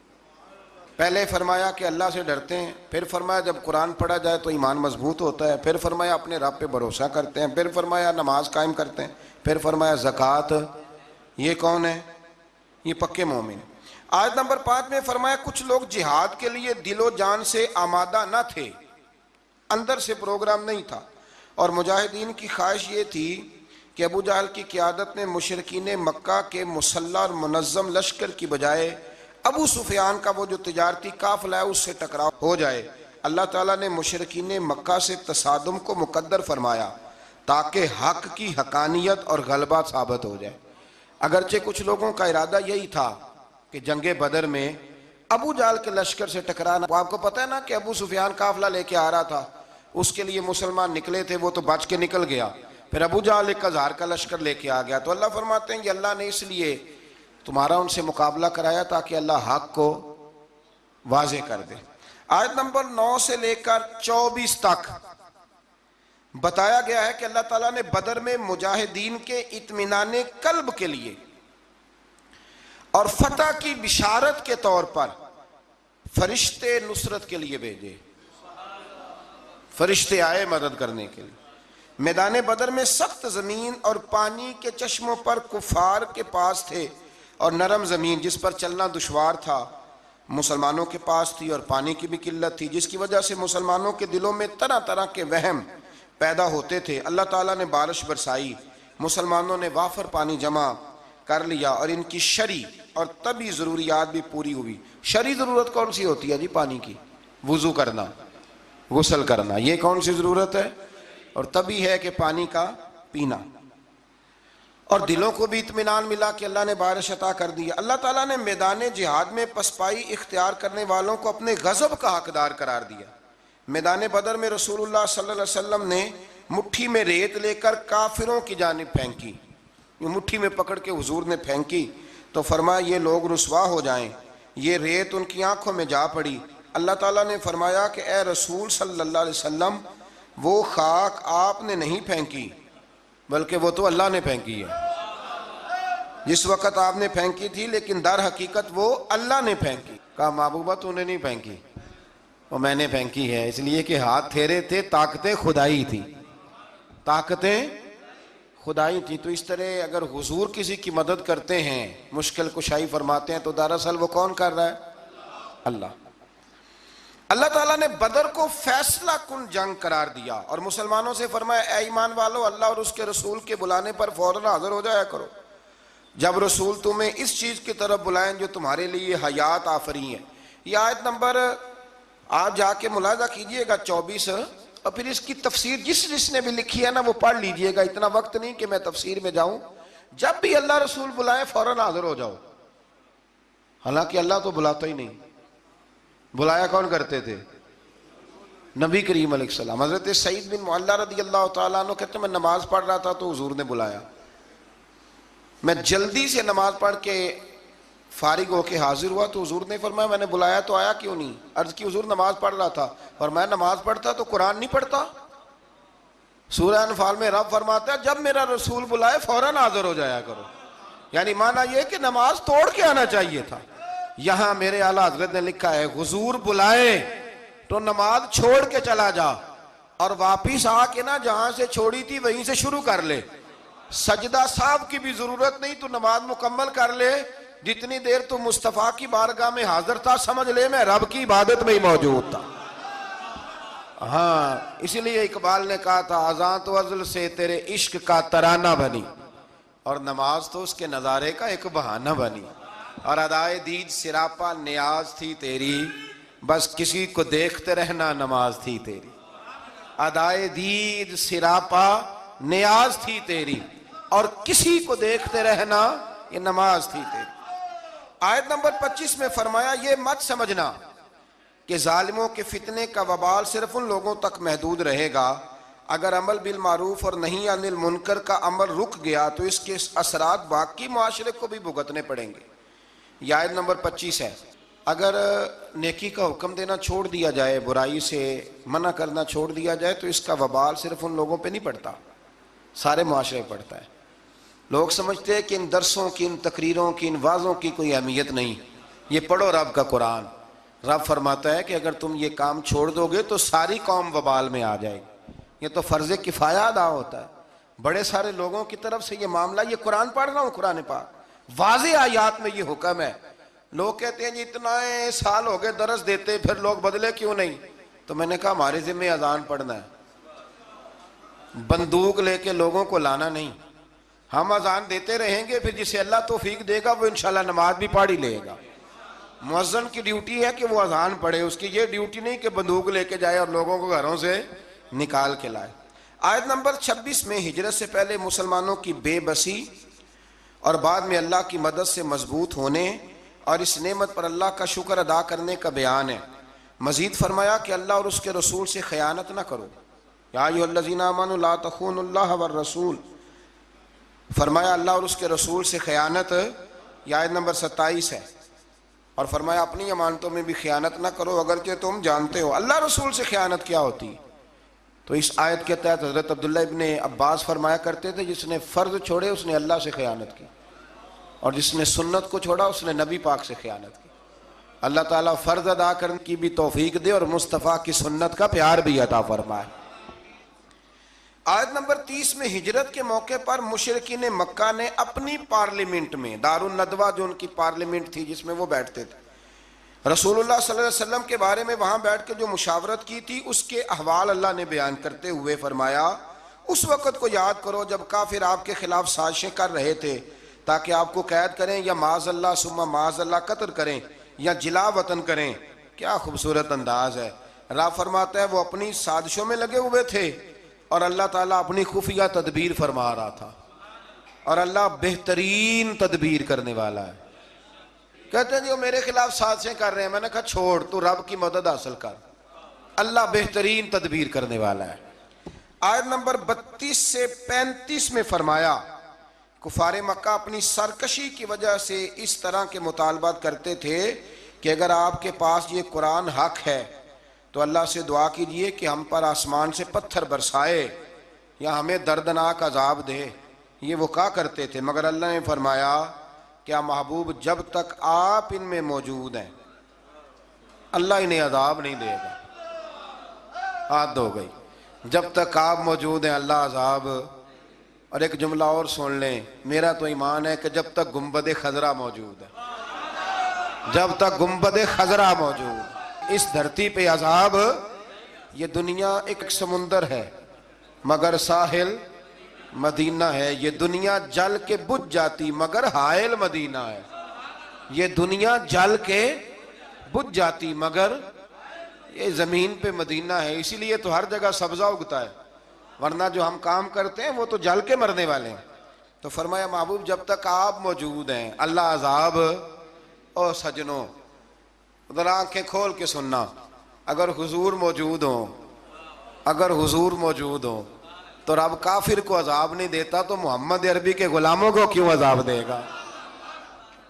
پہلے فرمایا کہ اللہ سے ڈرتے ہیں، پھر فرمایا جب قرآن پڑھا جائے تو ایمان مضبوط ہوتا ہے، پھر فرمایا اپنے رب پہ بھروسہ کرتے ہیں، پھر فرمایا نماز قائم کرتے ہیں، پھر فرمایا زکوٰۃ. یہ کون ہے؟ یہ پکے مومن. آیت نمبر 5 میں فرمایا کچھ لوگ جہاد کے لیے دل و جان سے آمادہ نہ تھے، اندر سے پروگرام نہیں تھا، اور مجاہدین کی خواہش یہ تھی کہ ابو جہل کی قیادت میں مشرکین مکہ کے مسلح اور منظم لشکر کی بجائے ابو سفیان کا وہ جو تجارتی قافلہ ہے اس سے ٹکراؤ ہو جائے. اللہ تعالیٰ نے مشرکین مکہ سے تصادم کو مقدر فرمایا تاکہ حق کی حقانیت اور غلبہ ثابت ہو جائے. اگرچہ کچھ لوگوں کا ارادہ یہی تھا کہ جنگ بدر میں ابو جہل کے لشکر سے ٹکرانا. آپ کو پتہ ہے نا کہ ابو سفیان قافلہ لے کے آ رہا تھا، اس کے لیے مسلمان نکلے تھے، وہ تو بچ کے نکل گیا. پھر ابو جہل 1000 کا لشکر لے کے آ گیا. تو اللہ فرماتے ہیں کہ اللہ نے اس لیے تمہارا ان سے مقابلہ کرایا تاکہ اللہ حق کو واضح کر دے. آیت نمبر 9 سے لے کر 24 تک بتایا گیا ہے کہ اللہ تعالیٰ نے بدر میں مجاہدین کے اطمینان قلب کے لیے اور فتح کی بشارت کے طور پر فرشتے نصرت کے لیے بھیجے. فرشتے آئے مدد کرنے کے لیے. میدان بدر میں سخت زمین اور پانی کے چشموں پر کفار کے پاس تھے، اور نرم زمین جس پر چلنا دشوار تھا مسلمانوں کے پاس تھی، اور پانی کی بھی قلت تھی، جس کی وجہ سے مسلمانوں کے دلوں میں طرح طرح کے وہم پیدا ہوتے تھے. اللہ تعالیٰ نے بارش برسائی، مسلمانوں نے وافر پانی جمع کر لیا، اور ان کی شرعی اور طبی ضروریات بھی پوری ہوئی. شرعی ضرورت کون سی ہوتی ہے جی؟ پانی کی، وضو کرنا، غسل کرنا، یہ کون سی ضرورت ہے؟ اور طبی ہے کہ پانی کا پینا. اور دلوں کو بھی اطمینان ملا کہ اللہ نے بارش عطا کر دی. اللہ تعالیٰ نے میدان جہاد میں پسپائی اختیار کرنے والوں کو اپنے غضب کا حقدار قرار دیا. میدان بدر میں رسول اللہ صلی اللہ علیہ وسلم نے مٹھی میں ریت لے کر کافروں کی جانب پھینکی. یہ مٹھی میں پکڑ کے حضور نے پھینکی تو فرمایا یہ لوگ رسوا ہو جائیں. یہ ریت ان کی آنکھوں میں جا پڑی. اللہ تعالیٰ نے فرمایا کہ اے رسول صلی اللہ علیہ وسلم، وہ خاک آپ نے نہیں پھینکی بلکہ وہ تو اللہ نے پھینکی ہے. جس وقت آپ نے پھینکی تھی لیکن در حقیقت وہ اللہ نے پھینکی. کہا محبوبہ تو نے نہیں پھینکی، وہ میں نے پھینکی ہے، اس لیے کہ ہاتھ تھیرے تھے، طاقتیں خدائی تھی، طاقتیں خدائی تھی. تو اس طرح اگر حضور کسی کی مدد کرتے ہیں، مشکل کشائی فرماتے ہیں، تو دراصل وہ کون کر رہا ہے؟ اللہ. اللہ تعالیٰ نے بدر کو فیصلہ کن جنگ قرار دیا اور مسلمانوں سے فرمایا اے ایمان والو، اللہ اور اس کے رسول کے بلانے پر فوراً حاضر ہو جایا کرو جب رسول تمہیں اس چیز کی طرف بلائیں جو تمہارے لیے حیات آفری ہے. یہ آیت نمبر آپ جا کے ملاحظہ کیجئے گا 24، اور پھر اس کی تفسیر جس نے بھی لکھی ہے نا وہ پڑھ لیجئے گا. اتنا وقت نہیں کہ میں تفسیر میں جاؤں. جب بھی اللہ رسول بلائیں فوراً حاضر ہو جاؤ. حالانکہ اللہ تو بلاتا ہی نہیں، بلایا کون کرتے تھے؟ نبی کریم علیہ السلام. حضرت سعید بن معلہ رضی اللہ تعالیٰ عنہ کہتے ہیں میں نماز پڑھ رہا تھا تو حضور نے بلایا. میں جلدی سے نماز پڑھ کے فارغ ہو کے حاضر ہوا تو حضور نے فرمایا میں نے بلایا تو آیا کیوں نہیں؟ عرض کی حضور نماز پڑھ رہا تھا. اور میں نماز پڑھتا تو قرآن نہیں پڑھتا؟ سورہ انفال میں رب فرماتا ہے جب میرا رسول بلائے فوراً حاضر ہو جایا کرو. یعنی معنی یہ کہ نماز توڑ کے آنا چاہیے تھا. یہاں میرے اعلیٰ حضرت نے لکھا ہے حضور بلائے تو نماز چھوڑ کے چلا جا اور واپس آ کے نا جہاں سے چھوڑی تھی وہیں سے شروع کر لے. سجدہ صاحب کی بھی ضرورت نہیں، تو نماز مکمل کر لے. جتنی دیر تو مصطفیٰ کی بارگاہ میں حاضر تھا سمجھ لے میں رب کی عبادت میں ہی موجود تھا. ہاں اسی لیے اقبال نے کہا تھا اذان تو ازل سے تیرے عشق کا ترانہ بنی، اور نماز تو اس کے نظارے کا ایک بہانہ بنی. اور ادائے دید سراپا نیاز تھی تیری، بس کسی کو دیکھتے رہنا نماز تھی تیری. ادائے دید سراپا نیاز تھی تیری اور کسی کو دیکھتے رہنا یہ نماز تھی تیری. آیت نمبر 25 میں فرمایا یہ مت سمجھنا کہ ظالموں کے فتنے کا وبال صرف ان لوگوں تک محدود رہے گا اگر عمل بالمعروف اور نہیں عن المنکر کا عمل رک گیا تو اس کے اثرات باقی معاشرے کو بھی بھگتنے پڑیں گے۔ یہ آیت نمبر 25 ہے۔ اگر نیکی کا حکم دینا چھوڑ دیا جائے، برائی سے منع کرنا چھوڑ دیا جائے، تو اس کا وبال صرف ان لوگوں پہ نہیں پڑتا، سارے معاشرے پہ پڑتا ہے۔ لوگ سمجھتے ہیں کہ ان درسوں کی، ان تقریروں کی، ان وعظوں کی کوئی اہمیت نہیں، یہ پڑھو رب کا قرآن۔ رب فرماتا ہے کہ اگر تم یہ کام چھوڑ دو گے تو ساری قوم وبال میں آ جائے گی۔ یہ تو فرض کفایہ ادا ہوتا ہے، بڑے سارے لوگوں کی طرف سے یہ معاملہ، یہ قرآن پڑھ رہا ہوں، قرآن پاک واضح آیات میں یہ حکم ہے۔ لوگ کہتے ہیں جی اتنا سال ہو گئے درس دیتے، پھر لوگ بدلے کیوں نہیں؟ تو میں نے کہا ہمارے ذمہ اذان پڑھنا ہے، بندوق لے کے لوگوں کو لانا نہیں۔ ہم اذان دیتے رہیں گے، پھر جسے اللہ توفیق دے گا وہ انشاءاللہ نماز بھی پڑھ ہی لے گا۔ مؤذن کی ڈیوٹی ہے کہ وہ اذان پڑھے، اس کی یہ ڈیوٹی نہیں کہ بندوق لے کے جائے اور لوگوں کو گھروں سے نکال کے لائے۔ آیت نمبر 26 میں ہجرت سے پہلے مسلمانوں کی بے بسی اور بعد میں اللہ کی مدد سے مضبوط ہونے اور اس نعمت پر اللہ کا شکر ادا کرنے کا بیان ہے۔ مزید فرمایا کہ اللہ اور اس کے رسول سے خیانت نہ کرو، یا ایھا الذین آمنوا لا تخونوا اللہ والرسول، فرمایا اللہ اور اس کے رسول سے خیانت، یہ آیت نمبر 27 ہے۔ اور فرمایا اپنی امانتوں میں بھی خیانت نہ کرو اگرچہ تم جانتے ہو۔ اللہ رسول سے خیانت کیا ہوتی ہے؟ تو اس آیت کے تحت حضرت عبداللہ ابن عباس فرمایا کرتے تھے جس نے فرض چھوڑے اس نے اللہ سے خیانت کی، اور جس نے سنت کو چھوڑا اس نے نبی پاک سے خیانت کی۔ اللہ تعالیٰ فرض ادا کرنے کی بھی توفیق دے اور مصطفیٰ کی سنت کا پیار بھی عطا فرمائے۔ آیت نمبر 30 میں ہجرت کے موقع پر مشرکین مکہ نے اپنی پارلیمنٹ میں، دار الندوہ جو ان کی پارلیمنٹ تھی جس میں وہ بیٹھتے تھے، رسول اللہ صلی اللہ علیہ وسلم کے بارے میں وہاں بیٹھ کے جو مشاورت کی تھی اس کے احوال اللہ نے بیان کرتے ہوئے فرمایا اس وقت کو یاد کرو جب کافر آپ کے خلاف سازشیں کر رہے تھے تاکہ آپ کو قید کریں یا معاذ اللہ ثم معاذ اللہ قتل کریں یا جلا وطن کریں۔ کیا خوبصورت انداز ہے۔ رب فرماتا ہے وہ اپنی سازشوں میں لگے ہوئے تھے اور اللہ تعالیٰ اپنی خفیہ تدبیر فرما رہا تھا، اور اللہ بہترین تدبیر کرنے والا ہے۔ کہتے ہیں جی وہ میرے خلاف سازشیں کر رہے ہیں، میں نے کہا چھوڑ، تو رب کی مدد حاصل کر، اللہ بہترین تدبیر کرنے والا ہے۔ آیت نمبر 32 سے 35 میں فرمایا کفار مکہ اپنی سرکشی کی وجہ سے اس طرح کے مطالبات کرتے تھے کہ اگر آپ کے پاس یہ قرآن حق ہے تو اللہ سے دعا کیجئے کہ ہم پر آسمان سے پتھر برسائے یا ہمیں دردناک عذاب دے۔ یہ وہ کہا کرتے تھے، مگر اللہ نے فرمایا کیا محبوب جب تک آپ ان میں موجود ہیں اللہ انہیں عذاب نہیں دے گا۔ حد ہو گئی، جب تک آپ موجود ہیں اللہ عذاب۔ اور ایک جملہ اور سن لیں، میرا تو ایمان ہے کہ جب تک گنبد خضرا موجود ہے، جب تک گنبد خضرا موجود، اس دھرتی پہ عذاب۔ یہ دنیا ایک سمندر ہے مگر ساحل مدینہ ہے، یہ دنیا جل کے بجھ جاتی مگر حائل مدینہ ہے، یہ دنیا جل کے بجھ جاتی مگر یہ زمین پہ مدینہ ہے۔ اسی لیے تو ہر جگہ سبزہ اگتا ہے، ورنہ جو ہم کام کرتے ہیں وہ تو جل کے مرنے والے ہیں۔ تو فرمایا محبوب جب تک آپ موجود ہیں اللہ عذاب۔ او سجنوں ادھر آنکھیں کھول کے سننا، اگر حضور موجود ہوں، اگر حضور موجود ہوں تو رب کافر کو عذاب نہیں دیتا تو محمد عربی کے غلاموں کو کیوں عذاب دے گا؟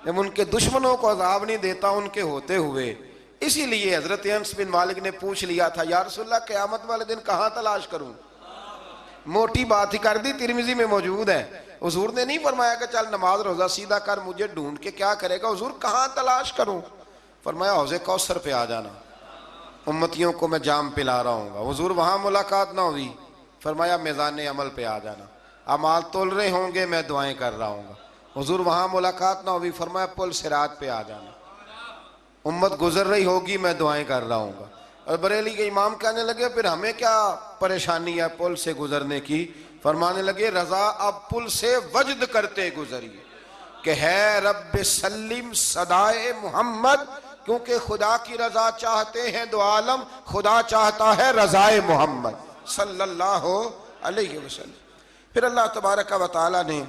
جب ان کے دشمنوں کو عذاب نہیں دیتا ان کے ہوتے ہوئے۔ اسی لیے حضرت انس بن مالک نے پوچھ لیا تھا یا رسول اللہ قیامت والے دن کہاں تلاش کروں؟ موٹی بات ہی کر دی، ترمذی میں موجود ہے۔ حضور نے نہیں فرمایا کہ چل نماز روزہ سیدھا کر، مجھے ڈھونڈ کے کیا کرے گا؟ حضور کہاں تلاش کروں؟ فرمایا حوض کوثر پہ آ جانا، امتیوں کو میں جام پلا رہا ہوں گا۔ حضور وہاں ملاقات نہ ہوئی، فرمایا میزان عمل پہ آ جانا، اعمال تول رہے ہوں گے میں دعائیں کر رہا ہوں گا۔ حضور وہاں ملاقات نہ ہوئی، فرمایا پل صراط پہ آ جانا، امت گزر رہی ہوگی میں دعائیں کر رہا ہوں گا۔ اور بریلی کے امام کہنے لگے پھر ہمیں کیا پریشانی ہے پل سے گزرنے کی؟ فرمانے لگے رضا اب پل سے وجد کرتے گزریے کہ ہے رب سلم صدائے محمد، کیونکہ خدا کی رضا چاہتے ہیں دو عالم، خدا چاہتا ہے رضائے محمد صلی اللہ علیہ وسلم۔ پھر اللہ تبارک و تعالیٰ نے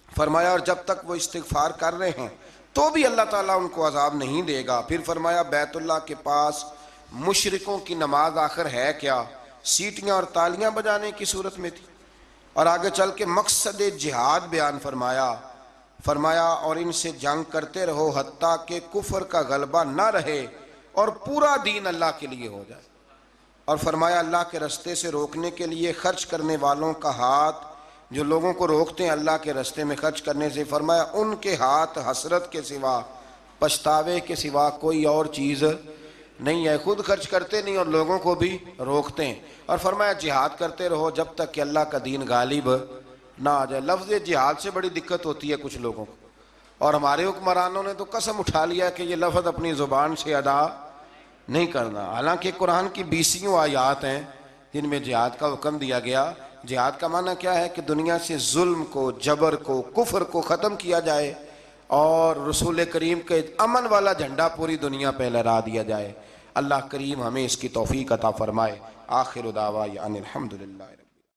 فرمایا اور جب تک وہ استغفار کر رہے ہیں تو بھی اللہ تعالیٰ ان کو عذاب نہیں دے گا۔ پھر فرمایا بیت اللہ کے پاس مشرکوں کی نماز آخر ہے کیا؟ سیٹیاں اور تالیاں بجانے کی صورت میں تھی۔ اور آگے چل کے مقصد جہاد بیان فرمایا اور ان سے جنگ کرتے رہو حتیٰ کہ کفر کا غلبہ نہ رہے اور پورا دین اللہ کے لیے ہو جائے۔ اور فرمایا اللہ کے رستے سے روکنے کے لیے خرچ کرنے والوں کا ہاتھ، جو لوگوں کو روکتے ہیں اللہ کے رستے میں خرچ کرنے سے، فرمایا ان کے ہاتھ حسرت کے سوا، پچھتاوے کے سوا کوئی اور چیز نہیں ہے، خود خرچ کرتے نہیں اور لوگوں کو بھی روکتے ہیں۔ اور فرمایا جہاد کرتے رہو جب تک کہ اللہ کا دین غالب نہ آ جائے۔ لفظ جہاد سے بڑی دقت ہوتی ہے کچھ لوگوں کو، اور ہمارے حکمرانوں نے تو قسم اٹھا لیا کہ یہ لفظ اپنی زبان سے ادا نہیں کرنا، حالانکہ قرآن کی 20 آیات ہیں جن میں جہاد کا حکم دیا گیا۔ جہاد کا معنی کیا ہے کہ دنیا سے ظلم کو، جبر کو، کفر کو ختم کیا جائے اور رسول کریم کے امن والا جھنڈا پوری دنیا پہ لہرا دیا جائے۔ اللہ کریم ہمیں اس کی توفیق عطا فرمائے۔ آخر دعوانا الحمدللہ۔